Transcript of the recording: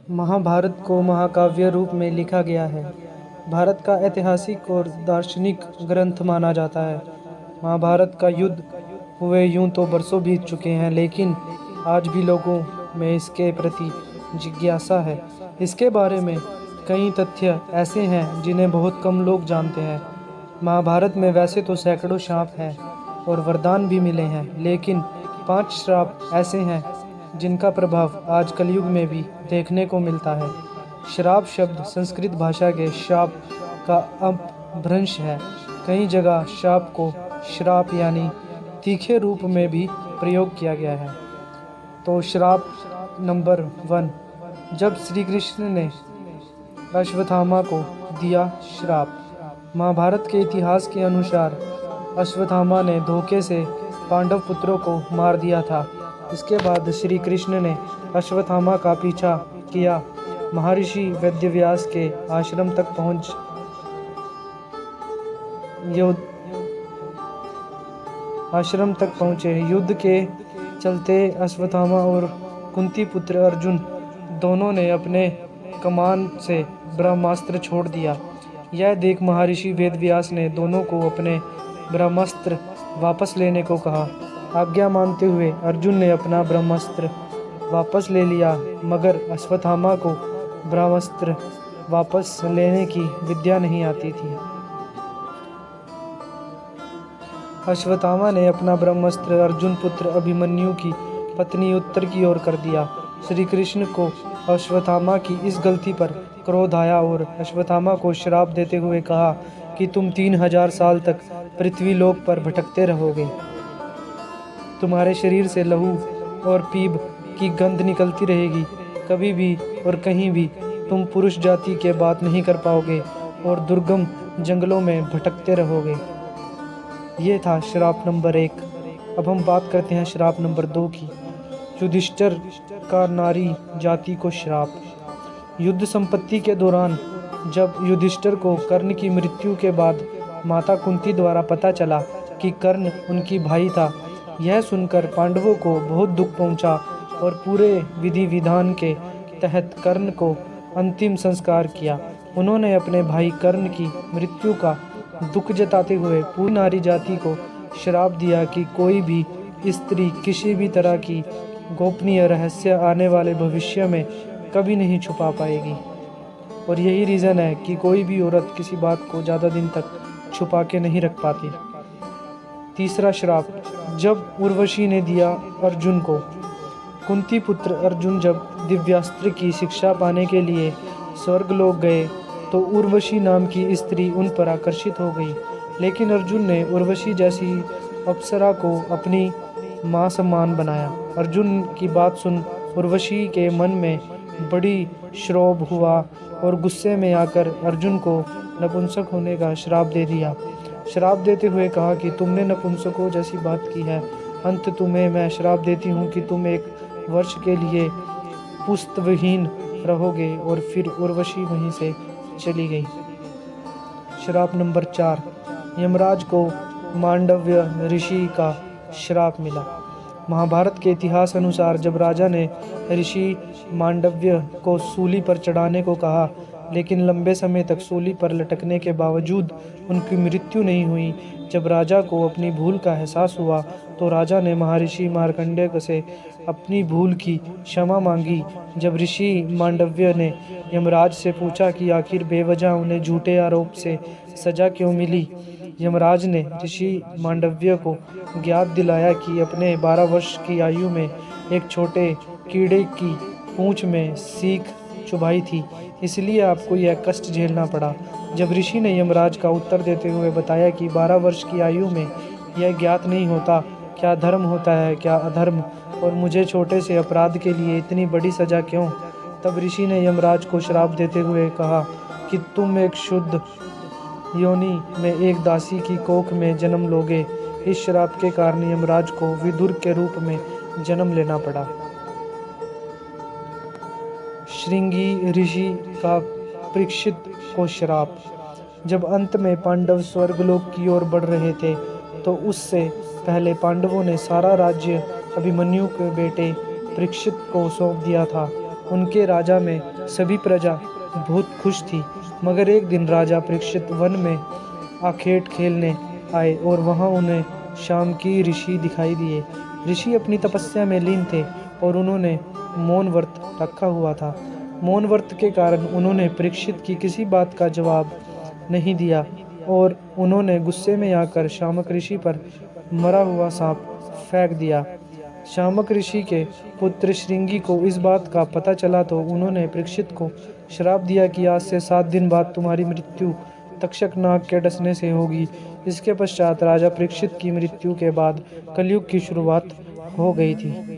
महाभारत को महाकाव्य रूप में लिखा गया है। भारत का ऐतिहासिक और दार्शनिक ग्रंथ माना जाता है। महाभारत का युद्ध हुए यूं तो बरसों बीत चुके हैं, लेकिन आज भी लोगों में इसके प्रति जिज्ञासा है। इसके बारे में कई तथ्य ऐसे हैं जिन्हें बहुत कम लोग जानते हैं। महाभारत में वैसे तो सैकड़ों शाप हैं और वरदान भी मिले हैं, लेकिन 5 श्राप ऐसे हैं जिनका प्रभाव आज कलयुग में भी देखने को मिलता है। श्राप शब्द संस्कृत भाषा के शाप का अपभ्रंश है। कई जगह शाप को श्राप यानी तीखे रूप में भी प्रयोग किया गया है। तो श्राप नंबर 1, जब श्री कृष्ण ने अश्वत्थामा को दिया श्राप। महाभारत के इतिहास के अनुसार अश्वत्थामा ने धोखे से पांडव पुत्रों को मार दिया था। इसके बाद श्री कृष्ण ने अश्वत्थामा का पीछा किया, महर्षि वेदव्यास के आश्रम तक पहुंचे। युद्ध के चलते अश्वत्थामा और कुंती पुत्र अर्जुन दोनों ने अपने कमान से ब्रह्मास्त्र छोड़ दिया। यह देख महर्षि वेदव्यास ने दोनों को अपने ब्रह्मास्त्र वापस लेने को कहा। आज्ञा मानते हुए अर्जुन ने अपना ब्रह्मास्त्र वापस ले लिया, मगर अश्वत्थामा को ब्रह्मास्त्र वापस लेने की विद्या नहीं आती थी। अश्वत्थामा ने अपना ब्रह्मास्त्र अर्जुन पुत्र अभिमन्यु की पत्नी उत्तर की ओर कर दिया। श्री कृष्ण को अश्वत्थामा की इस गलती पर क्रोध आया और अश्वत्थामा को श्राप देते हुए कहा कि तुम 3000 साल तक पृथ्वी लोक पर भटकते रहोगे। तुम्हारे शरीर से लहू और पीप की गंध निकलती रहेगी। कभी भी और कहीं भी तुम पुरुष जाति के बात नहीं कर पाओगे और दुर्गम जंगलों में भटकते रहोगे। ये था श्राप नंबर 1। अब हम बात करते हैं श्राप नंबर 2 की। युधिष्ठिर का नारी जाति को श्राप। युद्ध संपत्ति के दौरान जब युधिष्ठिर को कर्ण की मृत्यु के बाद माता कुंती द्वारा पता चला कि कर्ण उनकी भाई था, यह सुनकर पांडवों को बहुत दुख पहुंचा और पूरे विधि विधान के तहत कर्ण को अंतिम संस्कार किया। उन्होंने अपने भाई कर्ण की मृत्यु का दुख जताते हुए पूरी नारी जाति को श्राप दिया कि कोई भी स्त्री किसी भी तरह की गोपनीय रहस्य आने वाले भविष्य में कभी नहीं छुपा पाएगी। और यही रीज़न है कि कोई भी औरत किसी बात को ज़्यादा दिन तक छुपा के नहीं रख पाती। तीसरा श्राप, जब उर्वशी ने दिया अर्जुन को। कुंती पुत्र अर्जुन जब दिव्यास्त्र की शिक्षा पाने के लिए स्वर्गलोक गए तो उर्वशी नाम की स्त्री उन पर आकर्षित हो गई, लेकिन अर्जुन ने उर्वशी जैसी अप्सरा को अपनी मां समान बनाया। अर्जुन की बात सुन उर्वशी के मन में बड़ी क्षोभ हुआ और गुस्से में आकर अर्जुन को नपुंसक होने का श्राप दे दिया। श्राप देते हुए कहा कि तुमने नपुंसकों जैसी बात की है, अंत तुम्हें मैं श्राप देती हूँ कि तुम 1 वर्ष के लिए पुत्रहीन रहोगे। और फिर उर्वशी वहीं से चली गई। श्राप नंबर 4, यमराज को मांडव्य ऋषि का श्राप मिला। महाभारत के इतिहास अनुसार जब राजा ने ऋषि मांडव्य को सूली पर चढ़ाने को कहा, लेकिन लंबे समय तक सूली पर लटकने के बावजूद उनकी मृत्यु नहीं हुई। जब राजा को अपनी भूल का एहसास हुआ तो राजा ने महर्षि मार्कंडेय से अपनी भूल की क्षमा मांगी। जब ऋषि मांडव्य ने यमराज से पूछा कि आखिर बेवजह उन्हें झूठे आरोप से सजा क्यों मिली, यमराज ने ऋषि मांडव्य को ज्ञात दिलाया कि अपने 12 वर्ष की आयु में एक छोटे कीड़े की पूंछ में सीख चुभाई थी, इसलिए आपको यह कष्ट झेलना पड़ा। जब ऋषि ने यमराज का उत्तर देते हुए बताया कि 12 वर्ष की आयु में यह ज्ञात नहीं होता क्या धर्म होता है क्या अधर्म, और मुझे छोटे से अपराध के लिए इतनी बड़ी सजा क्यों, तब ऋषि ने यमराज को श्राप देते हुए कहा कि तुम एक शुद्ध योनि में एक दासी की कोख में जन्म लोगे। इस श्राप के कारण यमराज को विदुर के रूप में जन्म लेना पड़ा। श्रृंगी ऋषि का परीक्षित को श्राप। जब अंत में पांडव स्वर्गलोक की ओर बढ़ रहे थे तो उससे पहले पांडवों ने सारा राज्य अभिमन्यु के बेटे परीक्षित को सौंप दिया था। उनके राजा में सभी प्रजा बहुत खुश थी। मगर एक दिन राजा परीक्षित वन में आखेट खेलने आए और वहां उन्हें शाम की ऋषि दिखाई दिए। ऋषि अपनी तपस्या में लीन थे और उन्होंने मौन व्रत रखा हुआ था। मौन व्रत के कारण उन्होंने परीक्षित की किसी बात का जवाब नहीं दिया और उन्होंने गुस्से में आकर शामक ऋषि पर मरा हुआ सांप फेंक दिया। शामक ऋषि के पुत्र श्रृंगी को इस बात का पता चला तो उन्होंने परीक्षित को श्राप दिया कि आज से 7 दिन बाद तुम्हारी मृत्यु तक्षक नाग के डसने से होगी। इसके पश्चात राजा परीक्षित की मृत्यु के बाद कलयुग की शुरुआत हो गई थी।